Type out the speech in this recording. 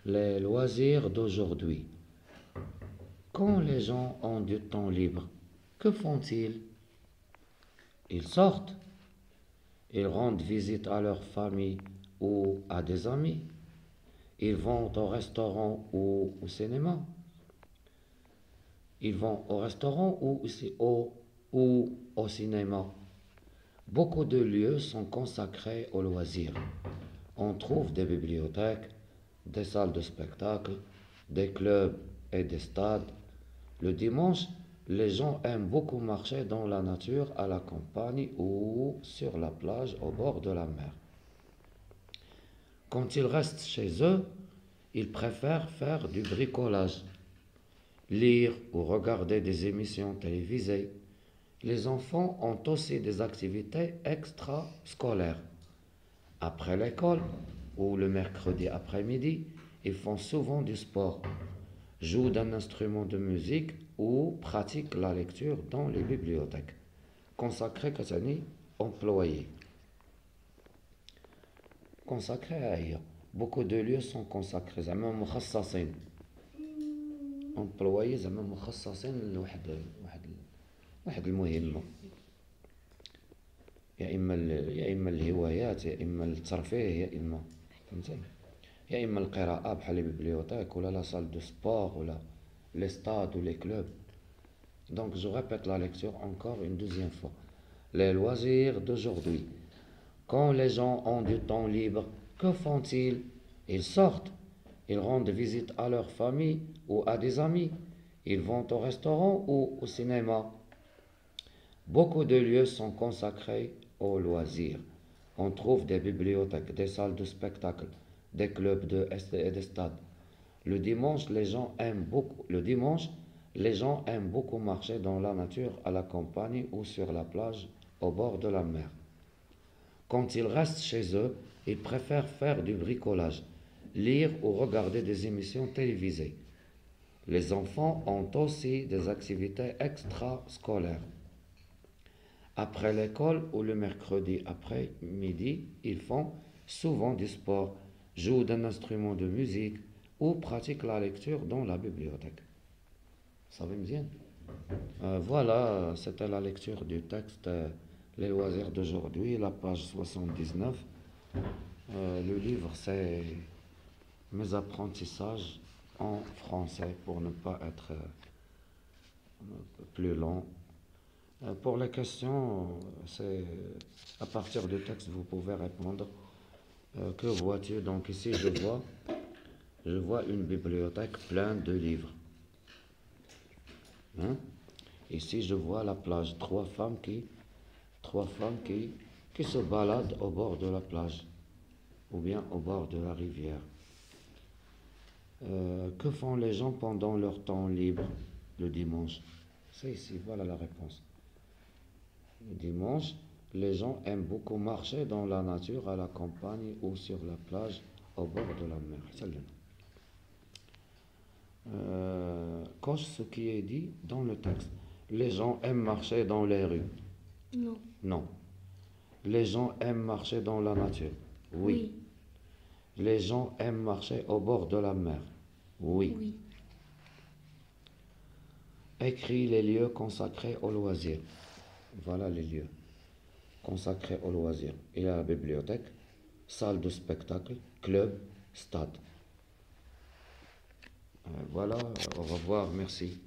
Les loisirs d'aujourd'hui. Quand les gens ont du temps libre, que font-ils? Ils sortent, ils rendent visite à leur famille ou à des amis, ils vont au restaurant ou au cinéma, ils vont au restaurant ou au cinéma. Beaucoup de lieux sont consacrés aux loisirs. On trouve des bibliothèques, des salles de spectacle, des clubs et des stades. Le dimanche, les gens aiment beaucoup marcher dans la nature, à la campagne ou sur la plage au bord de la mer. Quand ils restent chez eux, ils préfèrent faire du bricolage, lire ou regarder des émissions télévisées. Les enfants ont aussi des activités extrascolaires. Après l'école ou le mercredi après-midi, ils font souvent du sport, jouent d'un instrument de musique ou pratiquent la lecture dans les bibliothèques. Consacré كتعني employé. Consacré à beaucoup de lieux sont consacrés زعما مخصصين. employé زعما مخصصين لواحد المهمة. يا إما الهوايات، يا إما الترفيه، يا إما فهمتي، يا إما القراءة بحال لي بيبليوتيك ولا لا salle de sport ولا les stades ou les clubs. Donc je répète la lecture encore une deuxième fois. Les loisirs d'aujourd'hui. Quand les gens ont du temps libre, que font-ils? Ils sortent, ils rendent visite à leur famille ou à des amis, ils vont au restaurant ou au cinéma. Beaucoup de lieux sont consacrés aux loisirs. On trouve des bibliothèques, des salles de spectacle, des clubs et des stades. Le dimanche, les gens aiment beaucoup marcher dans la nature, à la campagne ou sur la plage au bord de la mer. Quand ils restent chez eux, ils préfèrent faire du bricolage, lire ou regarder des émissions télévisées. Les enfants ont aussi des activités extrascolaires. Après l'école ou le mercredi après-midi, ils font souvent du sport, jouent d'un instrument de musique ou pratiquent la lecture dans la bibliothèque. Ça va bien? Voilà, c'était la lecture du texte Les loisirs d'aujourd'hui, la page 79. Le livre, c'est Mes apprentissages en français, pour ne pas être plus long. Pour les questions, c'est à partir du texte, vous pouvez répondre. Que vois-tu? Donc ici, je vois une bibliothèque pleine de livres. Hein? Ici, je vois la plage, trois femmes qui se baladent au bord de la plage ou bien au bord de la rivière. Que font les gens pendant leur temps libre le dimanche? C'est ici, voilà la réponse. Le dimanche, les gens aiment beaucoup marcher dans la nature, à la campagne ou sur la plage au bord de la mer. Coche ce qui est dit dans le texte. Les gens aiment marcher dans les rues. Non. Non. Les gens aiment marcher dans la nature. Oui. Les gens aiment marcher au bord de la mer. Oui. Écris les lieux consacrés aux loisirs. Voilà les lieux consacrés aux loisirs. Il y a la bibliothèque, salle de spectacle, club, stade. Voilà, au revoir, merci.